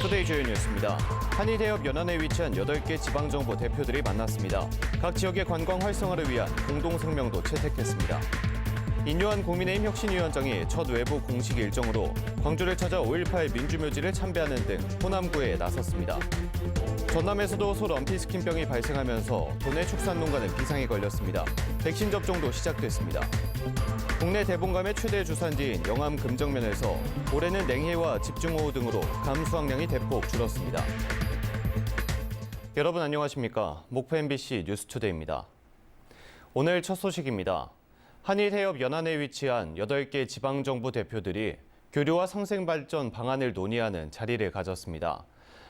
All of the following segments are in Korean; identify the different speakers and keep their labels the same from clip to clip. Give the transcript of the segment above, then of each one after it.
Speaker 1: 투데이 주요 뉴스입니다. 한일해협연안에 위치한 8개 지방정부 대표들이 만났습니다. 각 지역의 관광 활성화를 위한 공동성명도 채택했습니다. 인요한 국민의힘 혁신위원장이 첫 외부 공식 일정으로 광주를 찾아 5.18 민주묘지를 참배하는 등 호남구에 나섰습니다. 전남에서도 소 럼피스킨병이 발생하면서 도내 축산농가는 비상이 걸렸습니다. 백신 접종도 시작됐습니다. 국내 대봉감의 최대 주산지인 영암 금정면에서 올해는 냉해와 집중호우 등으로 감 수확량이 대폭 줄었습니다. 여러분 안녕하십니까? 목포 MBC 뉴스투데이입니다. 오늘 첫 소식입니다. 한일해협연안에 위치한 8개 지방정부 대표들이 교류와 상생발전 방안을 논의하는 자리를 가졌습니다.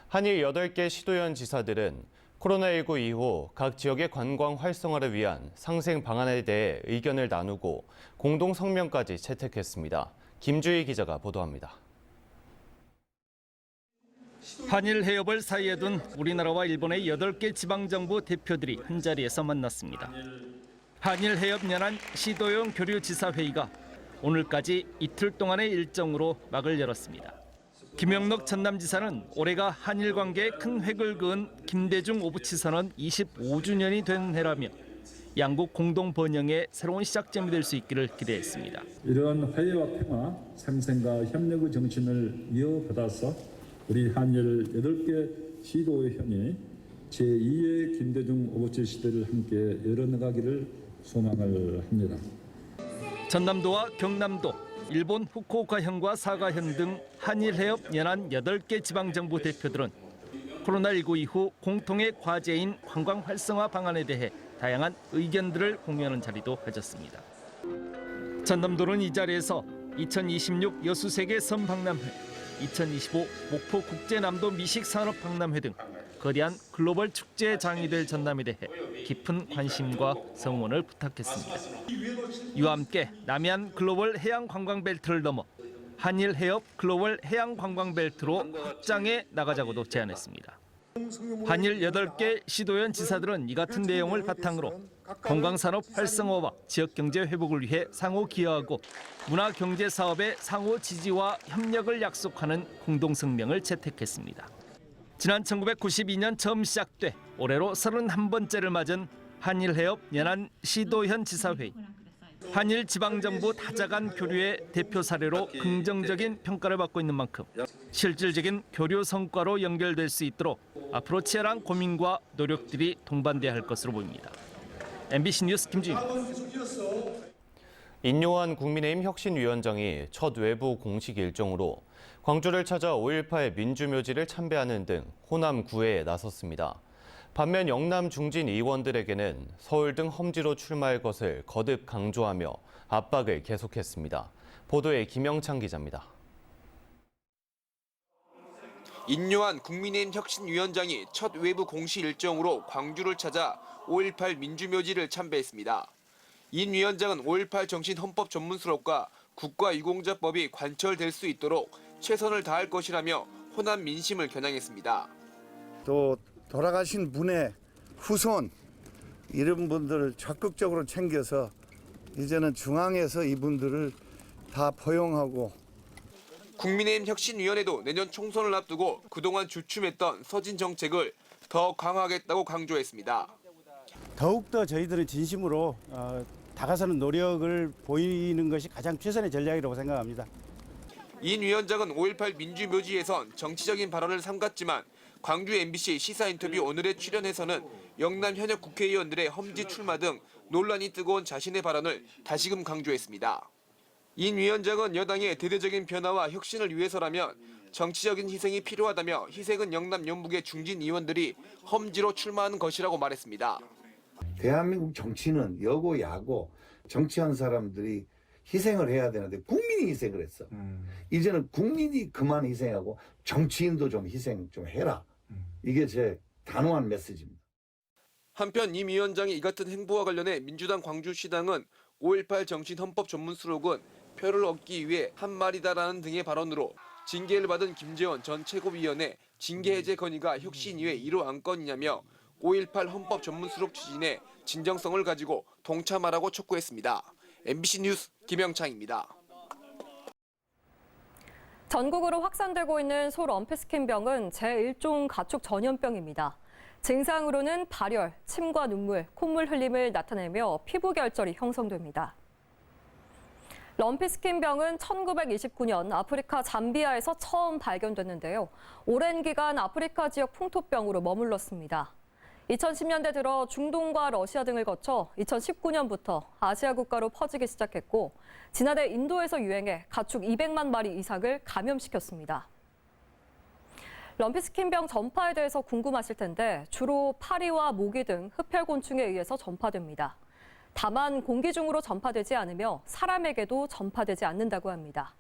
Speaker 1: 한일 8개 시도연 지사들은 코로나19 이후 각 지역의 관광 활성화를 위한 상생 방안에 대해 의견을 나누고 공동 성명까지 채택했습니다. 김주희 기자가 보도합니다.
Speaker 2: 한일 해협을 사이에 둔 우리나라와 일본의 8개 지방정부 대표들이 한자리에서 만났습니다. 한일 해협연안 시도연 교류지사회의가 오늘까지 이틀 동안의 일정으로 막을 열었습니다. 김영록 전남지사는 올해가 한일 관계에 큰 획을 그은 김대중 오부치선언 25주년이 된 해라며 양국 공동 번영의 새로운 시작점이 될 수 있기를 기대했습니다.
Speaker 3: 이러한 화해와 평화, 상생과 협력의 정신을 이어받아서 우리 한일 8개 시도연이 제2의 김대중 오부치 시대를 함께 열어나가기를 소망을 합니다.
Speaker 2: 전남도와 경남도, 일본 후쿠오카현과 사가현 등 한일해협 연안 8개 지방정부 대표들은 코로나19 이후 공통의 과제인 관광 활성화 방안에 대해 다양한 의견들을 공유하는 자리도 가졌습니다. 전남도는 이 자리에서 2026 여수세계 선박람회, 2025 목포 국제남도 미식산업박람회 등 거대한 글로벌 축제의 장이 될 전남에 대해 깊은 관심과 성원을 부탁했습니다. 이와 함께 남해안 글로벌 해양관광벨트를 넘어 한일 해협 글로벌 해양관광벨트로 확장해 나가자고도 제안했습니다. 한일 8개 시도연 지사들은 이 같은 내용을 바탕으로 관광산업 활성화와 지역경제 회복을 위해 상호 기여하고 문화경제 사업의 상호 지지와 협력을 약속하는 공동성명을 채택했습니다. 지난 1992년 처음 시작돼 올해로 31번째를 맞은 한일해협 연안 시도현 지사회의. 한일 지방정부 다자간 교류의 대표 사례로 긍정적인 평가를 받고 있는 만큼 실질적인 교류 성과로 연결될 수 있도록 앞으로 치열한 고민과 노력들이 동반돼야 할 것으로 보입니다. MBC 뉴스 김주희입니다.
Speaker 1: 인요한 국민의힘 혁신위원장이 첫 외부 공식 일정으로 광주를 찾아 5.18 민주묘지를 참배하는 등 호남구에 나섰습니다. 반면 영남 중진 의원들에게는 서울 등 험지로 출마할 것을 거듭 강조하며 압박을 계속했습니다. 보도에 김영창 기자입니다.
Speaker 4: 인요한 국민의힘 혁신위원장이 첫 외부 공식 일정으로 광주를 찾아 5.18 민주묘지를 참배했습니다. 인 위원장은 5.18 정신 헌법 전문 수록과 국가유공자법이 관철될 수 있도록 최선을 다할 것이라며 호남 민심을 겨냥했습니다.
Speaker 5: 또 돌아가신 분의 후손 이런 분들을 적극적으로 챙겨서 이제는 중앙에서 이분들을 다 포용하고
Speaker 4: 국민의힘 혁신위원회도 내년 총선을 앞두고 그동안 주춤했던 서진 정책을 더 강화하겠다고 강조했습니다.
Speaker 6: 더욱더 저희들은 진심으로 다가서는 노력을 보이는 것이 가장 최선의 전략이라고 생각합니다.
Speaker 4: 인 위원장은 5.18 민주묘지에선 정치적인 발언을 삼갔지만 광주 MBC 시사 인터뷰 오늘에 출연해서는 영남 현역 국회의원들의 험지 출마 등 논란이 뜨거운 자신의 발언을 다시금 강조했습니다. 인 위원장은 여당의 대대적인 변화와 혁신을 위해서라면 정치적인 희생이 필요하다며 희생은 영남 영북의 중진 의원들이 험지로 출마하는 것이라고 말했습니다.
Speaker 5: 대한민국 정치는 여고 야고 정치한 사람들이 희생을 해야 되는데 국민이 희생을 했어. 이제는 국민이 그만 희생하고 정치인도 좀 희생 좀 해라. 이게 제 단호한 메시지입니다.
Speaker 4: 한편 임 위원장이 이 같은 행보와 관련해 민주당 광주시당은 5.18 정신 헌법 전문 수록은 표를 얻기 위해 한 말이다라는 등의 발언으로 징계를 받은 김재원 전 최고위원의 징계 해제 건의가 혁신위의 1호 안건이냐며 5.18 헌법 전문 수록 추진에 진정성을 가지고 동참하라고 촉구했습니다. MBC 뉴스 김영창입니다.
Speaker 7: 전국으로 확산되고 있는 소 럼피스킨병은 제1종 가축 전염병입니다. 증상으로는 발열, 침과 눈물, 콧물 흘림을 나타내며 피부 결절이 형성됩니다. 럼피스킨병은 1929년 아프리카 잠비아에서 처음 발견됐는데요. 오랜 기간 아프리카 지역 풍토병으로 머물렀습니다. 2010년대 들어 중동과 러시아 등을 거쳐 2019년부터 아시아 국가로 퍼지기 시작했고 지난해 인도에서 유행해 가축 200만 마리 이상을 감염시켰습니다. 럼피스킨병 전파에 대해서 궁금하실 텐데 주로 파리와 모기 등 흡혈곤충에 의해서 전파됩니다. 다만 공기 중으로 전파되지 않으며 사람에게도 전파되지 않는다고 합니다.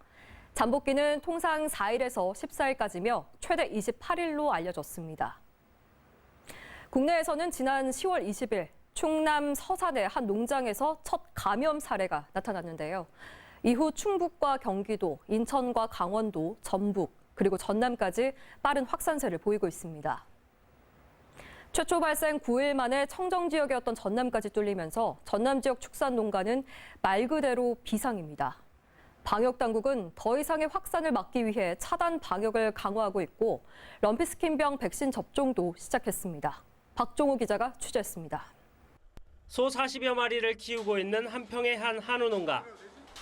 Speaker 7: 잠복기는 통상 4일에서 14일까지며 최대 28일로 알려졌습니다. 국내에서는 지난 10월 20일 충남 서산의 한 농장에서 첫 감염 사례가 나타났는데요. 이후 충북과 경기도, 인천과 강원도, 전북, 그리고 전남까지 빠른 확산세를 보이고 있습니다. 최초 발생 9일 만에 청정 지역이었던 전남까지 뚫리면서 전남 지역 축산 농가는 말 그대로 비상입니다. 방역 당국은 더 이상의 확산을 막기 위해 차단 방역을 강화하고 있고 럼피스킨병 백신 접종도 시작했습니다. 박종우 기자가 취재했습니다.
Speaker 8: 소 40여 마리를 키우고 있는 한평의 한 한우 농가.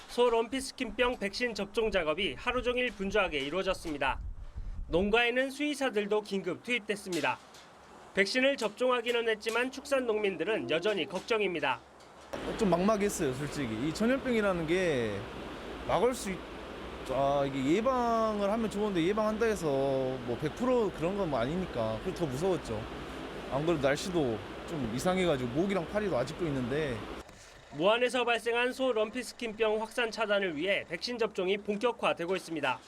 Speaker 8: 소 럼피스킨병 백신 접종 작업이 하루 종일 분주하게 이루어졌습니다. 농가에는 수의사들도 긴급 투입됐습니다. 백신을 접종하기는 했지만 축산 농민들은 여전히 걱정입니다.
Speaker 9: 좀 막막했어요, 솔직히. 이 전염병이라는 게 막을 수 이게 예방을 하면 좋은데 예방한다 해서 뭐 100% 그런 건 뭐 아니니까 그게 더 무서웠죠. 안 그래도 날씨도 좀 이상해가지고 모기랑 파리도 아직도 있는데.
Speaker 8: 무안에서 발생한 소 럼피스킨병 확산 차단을 위해 백신 접종이 본격화되고 있습니다.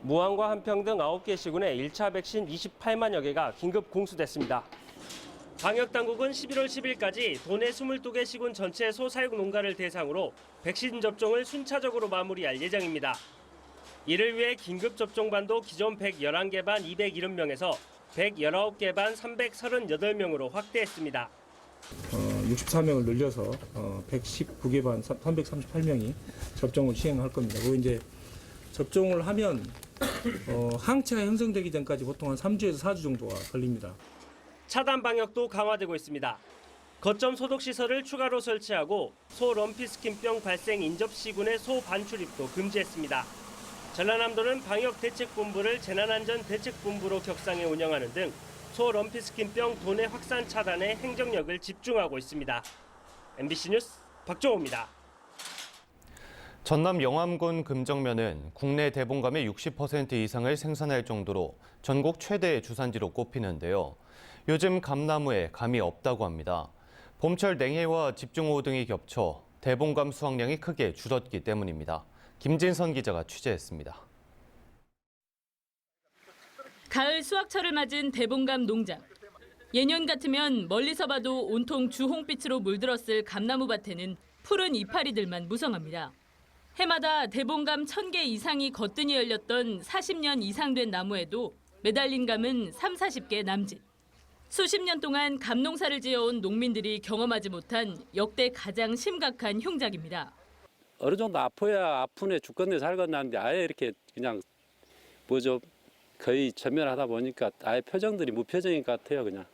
Speaker 8: 무안과 한평 등 9개 시군에 1차 백신 28만여 개가 긴급 공수됐습니다. 방역당국은 11월 10일까지 도내 22개 시군 전체 소사육 농가를 대상으로 백신 접종을 순차적으로 마무리할 예정입니다. 이를 위해 긴급 접종반도 기존 111개 반 270명에서 119개 반 338명으로 확대했습니다.
Speaker 10: 64명을 늘려서 119개 반 338명이 접종을 시행할 겁니다. 그리고 이제 접종을 하면 항체가 형성되기 전까지 보통 한 3주에서 4주 정도가 걸립니다.
Speaker 8: 차단 방역도 강화되고 있습니다. 거점 소독 시설을 추가로 설치하고 소 럼피스킨병 발생 인접 시군의 소 반출입도 금지했습니다. 전라남도는 방역대책본부를 재난안전대책본부로 격상해 운영하는 등 소 럼피스킨병 도내 확산 차단에 행정력을 집중하고 있습니다. MBC 뉴스 박종호입니다.
Speaker 1: 전남 영암군 금정면은 국내 대봉감의 60% 이상을 생산할 정도로 전국 최대의 주산지로 꼽히는데요. 요즘 감나무에 감이 없다고 합니다. 봄철 냉해와 집중호우 등이 겹쳐 대봉감 수확량이 크게 줄었기 때문입니다. 김진선 기자가 취재했습니다.
Speaker 11: 가을 수확철을 맞은 대봉감 농장. 예년 같으면 멀리서 봐도 온통 주홍빛으로 물들었을 감나무 밭에는 푸른 이파리들만 무성합니다. 해마다 대봉감 1000개 이상이 거뜬히 열렸던 40년 이상 된 나무에도 매달린 감은 30-40개 남짓. 수십 년 동안 감농사를 지어온 농민들이 경험하지 못한 역대 가장 심각한 흉작입니다.
Speaker 12: 어느 정도 아파야 아픈에 죽겠네 살겠나는데 아예 이렇게 그냥 거의 전면하다 보니까 아예 표정들이 무표정인 것 같아요. 그냥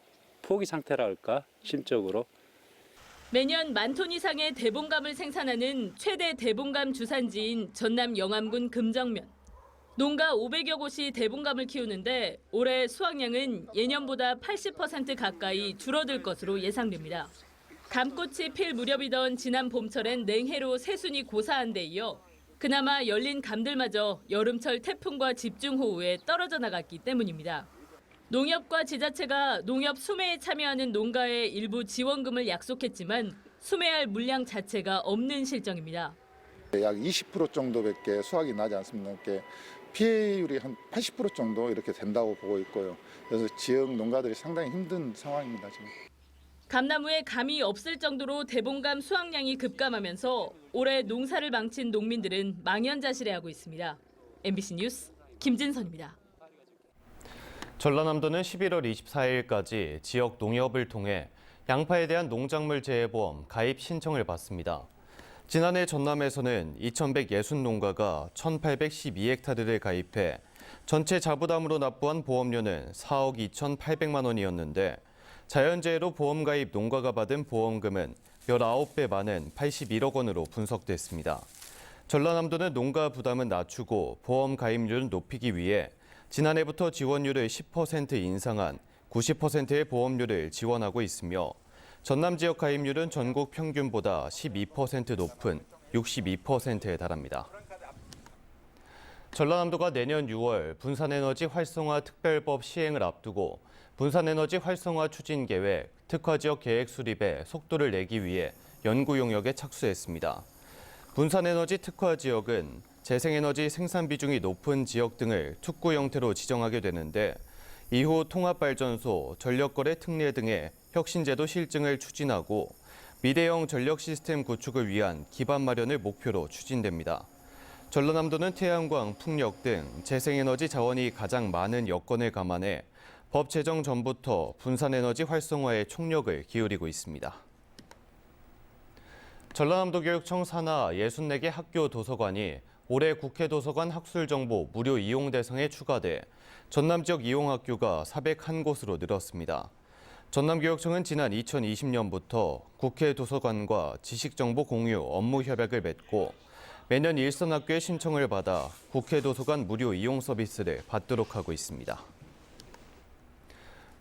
Speaker 12: 포기 상태라 할까 심적으로.
Speaker 11: 매년 10,000톤 이상의 대봉감을 생산하는 최대 대봉감 주산지인 전남 영암군 금정면. 농가 500여 곳이 대봉감을 키우는데 올해 수확량은 예년보다 80% 가까이 줄어들 것으로 예상됩니다. 감꽃이 필 무렵이던 지난 봄철엔 냉해로 새순이 고사한 데 이어 그나마 열린 감들마저 여름철 태풍과 집중호우에 떨어져 나갔기 때문입니다. 농협과 지자체가 농협 수매에 참여하는 농가에 일부 지원금을 약속했지만 수매할 물량 자체가 없는 실정입니다.
Speaker 13: 약 20% 정도밖에 수확이 나지 않습니다. 피해율이 한 80% 정도 이렇게 된다고 보고 있고요. 그래서 지역 농가들이 상당히 힘든 상황입니다, 지금.
Speaker 11: 감나무에 감이 없을 정도로 대봉감 수확량이 급감하면서 올해 농사를 망친 농민들은 망연자실해하고 있습니다. MBC 뉴스 김진선입니다.
Speaker 1: 전라남도는 11월 24일까지 지역 농협을 통해 양파에 대한 농작물 재해보험 가입 신청을 받습니다. 지난해 전남에서는 2,160농가가 1,812헥타르를 가입해 전체 자부담으로 납부한 보험료는 4억 2,800만 원이었는데 자연재해로 보험 가입 농가가 받은 보험금은 19배 많은 81억 원으로 분석됐습니다. 전라남도는 농가 부담은 낮추고 보험 가입률을 높이기 위해 지난해부터 지원율을 10% 인상한 90%의 보험료를 지원하고 있으며 전남 지역 가입률은 전국 평균보다 12% 높은 62%에 달합니다. 전라남도가 내년 6월 분산에너지 활성화 특별법 시행을 앞두고 분산에너지 활성화 추진 계획, 특화 지역 계획 수립에 속도를 내기 위해 연구 용역에 착수했습니다. 분산에너지 특화 지역은 재생에너지 생산 비중이 높은 지역 등을 특구 형태로 지정하게 되는데 이후 통합발전소, 전력거래 특례 등의 혁신제도 실증을 추진하고 미래형 전력 시스템 구축을 위한 기반 마련을 목표로 추진됩니다. 전라남도는 태양광, 풍력 등 재생에너지 자원이 가장 많은 여건을 감안해 법 제정 전부터 분산에너지 활성화에 총력을 기울이고 있습니다. 전라남도교육청 산하 64개 학교 도서관이 올해 국회 도서관 학술 정보 무료 이용 대상에 추가돼 전남 지역 이용 학교가 401곳으로 늘었습니다. 전남교육청은 지난 2020년부터 국회 도서관과 지식정보 공유 업무 협약을 맺고 매년 일선 학교의 신청을 받아 국회 도서관 무료 이용 서비스를 받도록 하고 있습니다.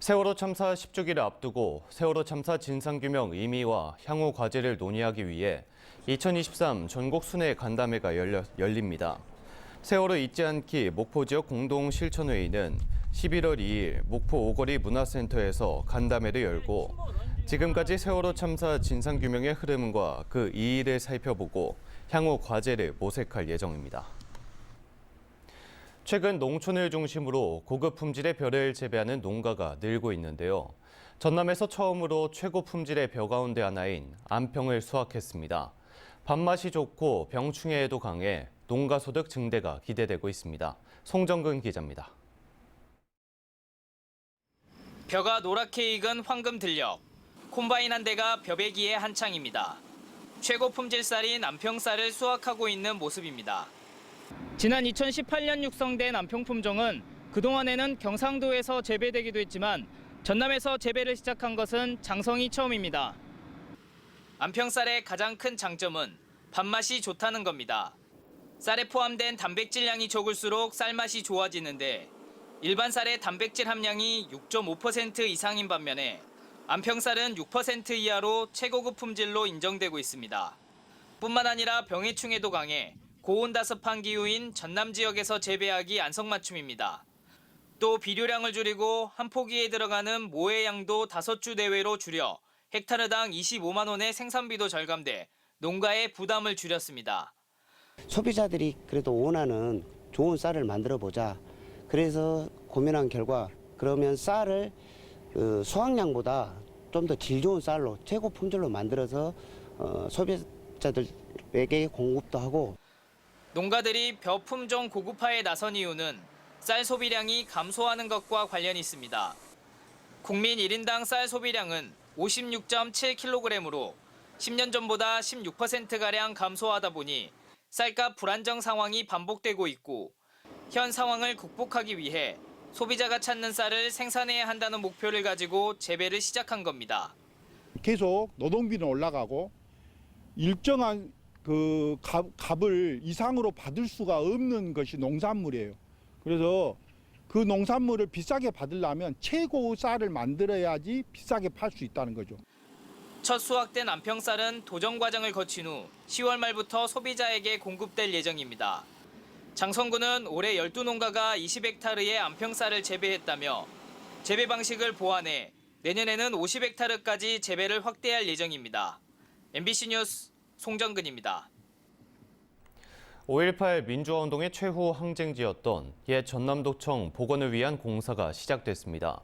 Speaker 1: 세월호 참사 10주기를 앞두고 세월호 참사 진상규명 의미와 향후 과제를 논의하기 위해 2023 전국 순회 간담회가 열립니다. 세월호 잊지 않기 목포 지역 공동 실천회의는 11월 2일 목포 오거리 문화센터에서 간담회를 열고 지금까지 세월호 참사 진상규명의 흐름과 그 이의를 살펴보고 향후 과제를 모색할 예정입니다. 최근 농촌을 중심으로 고급 품질의 벼를 재배하는 농가가 늘고 있는데요. 전남에서 처음으로 최고 품질의 벼 가운데 하나인 안평을 수확했습니다. 밥맛이 좋고 병충해에도 강해 농가 소득 증대가 기대되고 있습니다. 송정근 기자입니다.
Speaker 14: 벼가 노랗게 익은 황금 들녘. 콤바인 한 대가 벼베기에 한창입니다. 최고 품질 쌀인 안평 쌀을 수확하고 있는 모습입니다. 지난 2018년 육성된 안평 품종은 그동안에는 경상도에서 재배되기도 했지만 전남에서 재배를 시작한 것은 장성이 처음입니다. 안평 쌀의 가장 큰 장점은 밥맛이 좋다는 겁니다. 쌀에 포함된 단백질량이 적을수록 쌀맛이 좋아지는데 일반 쌀의 단백질 함량이 6.5% 이상인 반면에 안평 쌀은 6% 이하로 최고급 품질로 인정되고 있습니다. 뿐만 아니라 병해충에도 강해 고온다습한 기후인 전남 지역에서 재배하기 안성맞춤입니다. 또 비료량을 줄이고 한 포기에 들어가는 모의 양도 5주 내외로 줄여 헥타르당 25만 원의 생산비도 절감돼 농가의 부담을 줄였습니다.
Speaker 15: 소비자들이 그래도 원하는 좋은 쌀을 만들어 보자. 그래서 고민한 결과 그러면 쌀을 수확량보다 좀 더 질 좋은 쌀로 최고 품질로 만들어서 소비자들에게 공급도 하고.
Speaker 14: 농가들이 벼 품종 고급화에 나선 이유는 쌀 소비량이 감소하는 것과 관련이 있습니다. 국민 1인당 쌀 소비량은 56.7kg으로 10년 전보다 16%가량 감소하다 보니 쌀값 불안정 상황이 반복되고 있고 현 상황을 극복하기 위해 소비자가 찾는 쌀을 생산해야 한다는 목표를 가지고 재배를 시작한 겁니다.
Speaker 16: 계속 노동비는 올라가고 일정한 그 값을 이상으로 받을 수가 없는 것이 농산물이에요. 그래서 그 농산물을 비싸게 받으려면 최고 쌀을 만들어야지 비싸게 팔 수 있다는 거죠.
Speaker 14: 첫 수확된 안평 쌀은 도정 과정을 거친 후 10월 말부터 소비자에게 공급될 예정입니다. 장성군은 올해 12농가가 20헥타르의 안평 쌀을 재배했다며 재배 방식을 보완해 내년에는 50헥타르까지 재배를 확대할 예정입니다. MBC 뉴스 송정근입니다.
Speaker 1: 5.18 민주화운동의 최후 항쟁지였던 옛 전남도청 복원을 위한 공사가 시작됐습니다.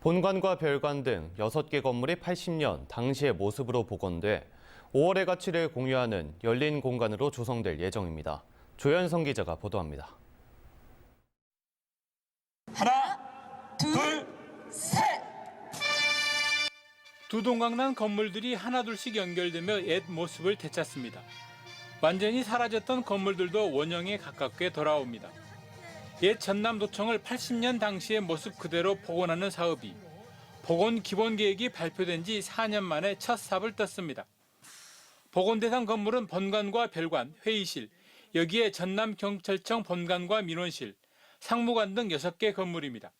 Speaker 1: 본관과 별관 등 6개 건물이 80년 당시의 모습으로 복원돼 5월의 가치를 공유하는 열린 공간으로 조성될 예정입니다. 조현성 기자가 보도합니다.
Speaker 17: 하나, 둘, 셋! 두 동강난 건물들이 하나둘씩 연결되며 옛 모습을 되찾습니다. 완전히 사라졌던 건물들도 원형에 가깝게 돌아옵니다. 옛 전남도청을 80년 당시의 모습 그대로 복원하는 사업이 복원 기본 계획이 발표된 지 4년 만에 첫 삽을 떴습니다. 복원 대상 건물은 본관과 별관, 회의실, 여기에 전남경찰청 본관과 민원실, 상무관 등 6개 건물입니다.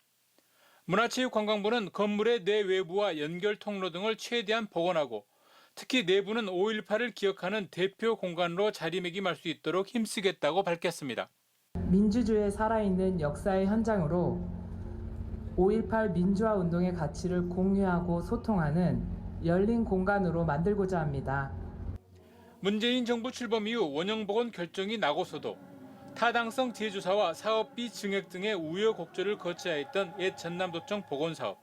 Speaker 17: 문화체육관광부는 건물의 내외부와 연결 통로 등을 최대한 복원하고 특히 내부는 5.18을 기억하는 대표 공간으로 자리매김할 수 있도록 힘쓰겠다고 밝혔습니다.
Speaker 18: 민주주의에 살아있는 역사의 현장으로 5.18 민주화 운동의 가치를 공유하고 소통하는 열린 공간으로 만들고자 합니다.
Speaker 17: 문재인 정부 출범 이후 원형 복원 결정이 나고서도 타당성 재조사와 사업비 증액 등의 우여곡절을 거쳐야 했던 옛 전남도청 복원사업.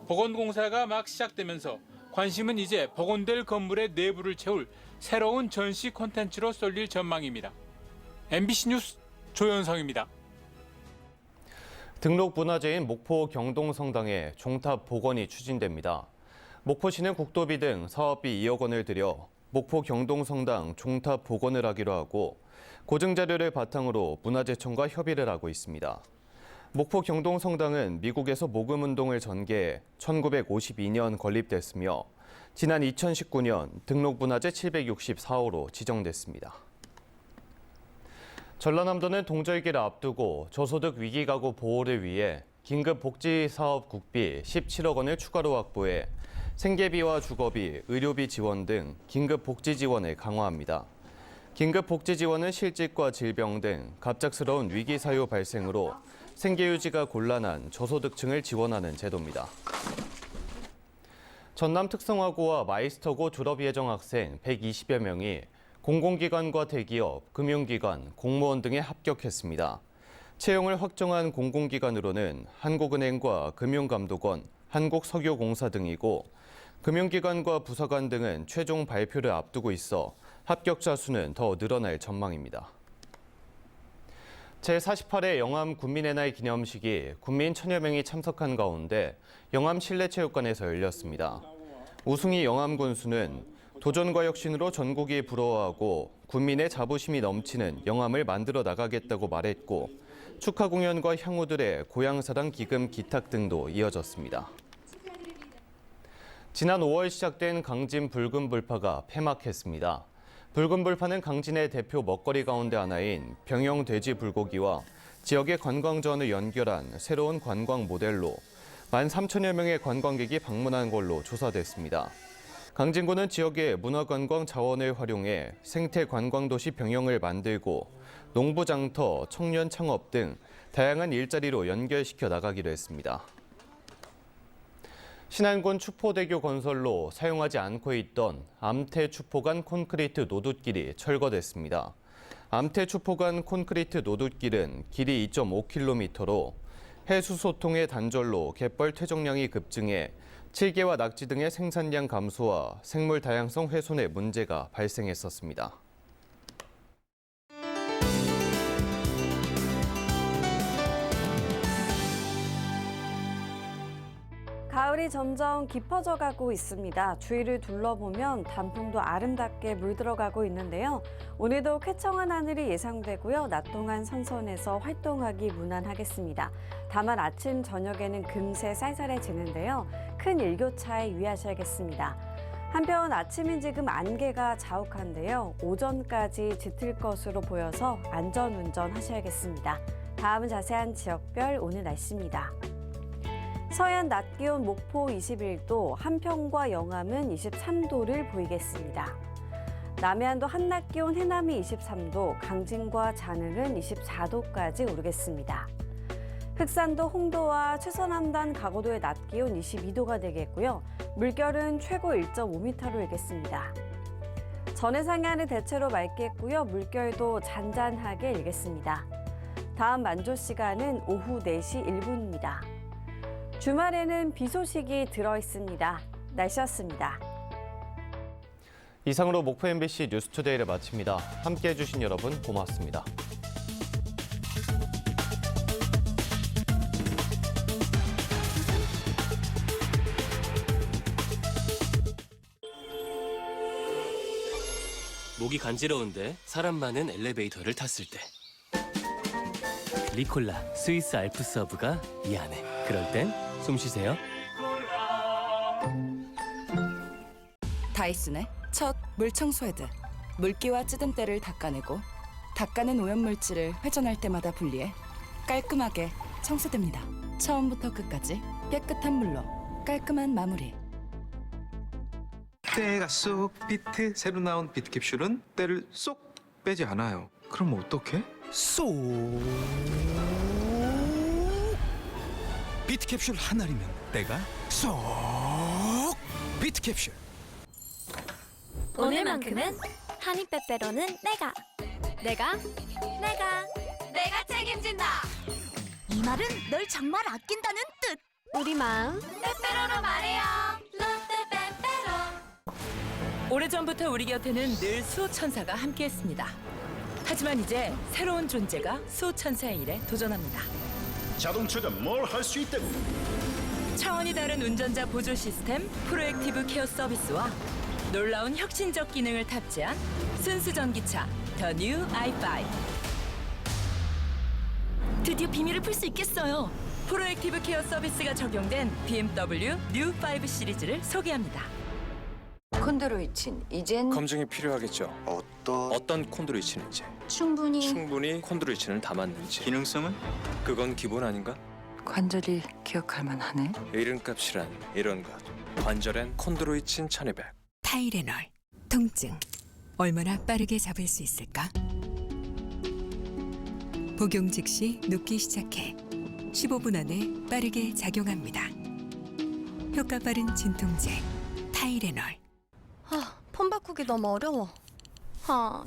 Speaker 17: 복원공사가 막 시작되면서 관심은 이제 복원될 건물의 내부를 채울 새로운 전시 콘텐츠로 쏠릴 전망입니다. MBC 뉴스 조현성입니다.
Speaker 1: 등록 문화재인 목포 경동성당의 종탑 복원이 추진됩니다. 목포시는 국도비 등 사업비 2억 원을 들여 목포 경동성당 종탑 복원을 하기로 하고 고증 자료를 바탕으로 문화재청과 협의를 하고 있습니다. 목포 경동성당은 미국에서 모금운동을 전개해 1952년 건립됐으며 지난 2019년 등록문화재 764호로 지정됐습니다. 전라남도는 동절기를 앞두고 저소득 위기가구 보호를 위해 긴급복지사업 국비 17억 원을 추가로 확보해 생계비와 주거비, 의료비 지원 등 긴급복지 지원을 강화합니다. 긴급복지 지원은 실직과 질병 등 갑작스러운 위기 사유 발생으로 생계유지가 곤란한 저소득층을 지원하는 제도입니다. 전남특성화고와 마이스터고 졸업 예정 학생 120여 명이 공공기관과 대기업, 금융기관, 공무원 등에 합격했습니다. 채용을 확정한 공공기관으로는 한국은행과 금융감독원, 한국석유공사 등이고 금융기관과 부서관 등은 최종 발표를 앞두고 있어 합격자 수는 더 늘어날 전망입니다. 제48회 영암 군민의 날 기념식이 군민 1000여 명이 참석한 가운데 영암 실내체육관에서 열렸습니다. 우승희 영암군수는 도전과 혁신으로 전국이 부러워하고 군민의 자부심이 넘치는 영암을 만들어 나가겠다고 말했고 축하 공연과 향후들의 고향사랑 기금 기탁 등도 이어졌습니다. 지난 5월 시작된 강진 붉은 불파가 폐막했습니다. 붉은 불파는 강진의 대표 먹거리 가운데 하나인 병영 돼지 불고기와 지역의 관광 전을 연결한 새로운 관광 모델로 13,000여 명의 관광객이 방문한 걸로 조사됐습니다. 강진구는 지역의 문화관광 자원을 활용해 생태 관광도시 병영을 만들고 농부 장터, 청년 창업 등 다양한 일자리로 연결시켜 나가기로 했습니다. 신안군 추포대교 건설로 사용하지 않고 있던 암태 추포간 콘크리트 노돛길이 철거됐습니다. 암태 추포간 콘크리트 노돛길은 길이 2.5km로 해수소통의 단절로 갯벌 퇴적량이 급증해 칠개와 낙지 등의 생산량 감소와 생물 다양성 훼손의 문제가 발생했었습니다.
Speaker 19: 가을이 점점 깊어져 가고 있습니다. 주위를 둘러보면 단풍도 아름답게 물들어가고 있는데요. 오늘도 쾌청한 하늘이 예상되고요. 낮 동안 선선해서 활동하기 무난하겠습니다. 다만 아침, 저녁에는 금세 쌀쌀해지는데요. 큰 일교차에 유의하셔야겠습니다. 한편 아침인 지금 안개가 자욱한데요. 오전까지 짙을 것으로 보여서 안전운전 하셔야겠습니다. 다음은 자세한 지역별 오늘 날씨입니다. 서해안 낮 기온 목포 21도, 한평과 영암은 23도를 보이겠습니다. 남해안도 한낮 기온 해남이 23도, 강진과 장흥은 24도까지 오르겠습니다. 흑산도 홍도와 최서남단 가고도의 낮 기온 22도가 되겠고요. 물결은 최고 1.5m로 일겠습니다. 전해상의 하늘 대체로 맑겠고요. 물결도 잔잔하게 일겠습니다. 다음 만조 시간은 오후 4시 1분입니다. 주말에는 비 소식이 들어있습니다. 날씨였습니다.
Speaker 1: 이상으로 목포 MBC 뉴스투데이를 마칩니다. 함께해 주신 여러분 고맙습니다.
Speaker 20: 목이 간지러운데 사람 많은 엘리베이터를 탔을 때. 리콜라 스위스 알프스 허브가 이 안에. 그럴 땐 숨 쉬세요.
Speaker 21: 다이슨의 첫 물청소 헤드. 물기와 찌든 때를 닦아내고 닦아낸 오염물질을 회전할 때마다 분리해 깔끔하게 청소됩니다. 처음부터 끝까지 깨끗한 물로 깔끔한 마무리.
Speaker 22: 때가 쏙 비트. 새로 나온 비트 캡슐은 때를 쏙 빼지 않아요. 그럼 어떡해?
Speaker 23: 쏙 비트 캡슐 하나리면 때가 쏙 비트 캡슐.
Speaker 24: 오늘만큼은 한입 빼빼로는 내가 책임진다. 이 말은 널 정말 아낀다는 뜻. 우리 마음 빼빼로로 말해요. 롯데 빼빼로.
Speaker 11: 오래전부터 우리 곁에는 늘 수호천사가 함께했습니다. 하지만 이제 새로운 존재가 수호천사의 일에 도전합니다.
Speaker 23: 자동차가 뭘 할 수 있다고?
Speaker 11: 차원이 다른 운전자 보조 시스템 프로액티브 케어 서비스와 놀라운 혁신적 기능을 탑재한 순수 전기차 더 뉴 i5. 드디어 비밀을 풀 수 있겠어요. 프로액티브 케어 서비스가 적용된 BMW 뉴 5 시리즈를 소개합니다.
Speaker 25: 콘드로이친, 이젠
Speaker 26: 검증이 필요하겠죠. 어떤 콘드로이친인지,
Speaker 25: 충분히
Speaker 26: 콘드로이친을 담았는지.
Speaker 22: 기능성은?
Speaker 26: 그건 기본 아닌가?
Speaker 25: 관절이 기억할 만하네.
Speaker 26: 이름값이란 이런 것. 관절엔 콘드로이친 1200.
Speaker 27: 타이레놀. 통증 얼마나 빠르게 잡을 수 있을까? 복용 즉시 눕기 시작해 15분 안에 빠르게 작용합니다. 효과 빠른 진통제 타이레놀.
Speaker 24: 폰 바꾸기 너무 어려워.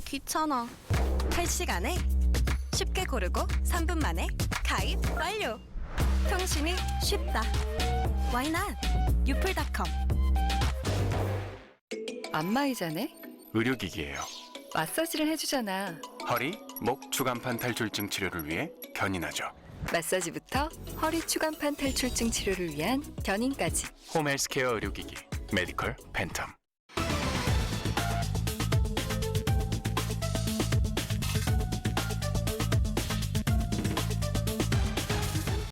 Speaker 24: 귀찮아. 8시간에 쉽게 고르고 3분 만에 가입 완료. 통신이 쉽다. Why not? 유플닷컴.
Speaker 28: 안마의자네?
Speaker 29: 의료기기예요.
Speaker 28: 마사지를 해주잖아.
Speaker 29: 허리, 목, 추간판 탈출증 치료를 위해 견인하죠.
Speaker 28: 마사지부터 허리 추간판 탈출증 치료를 위한 견인까지.
Speaker 29: 홈헬스케어 의료기기 메디컬 팬텀.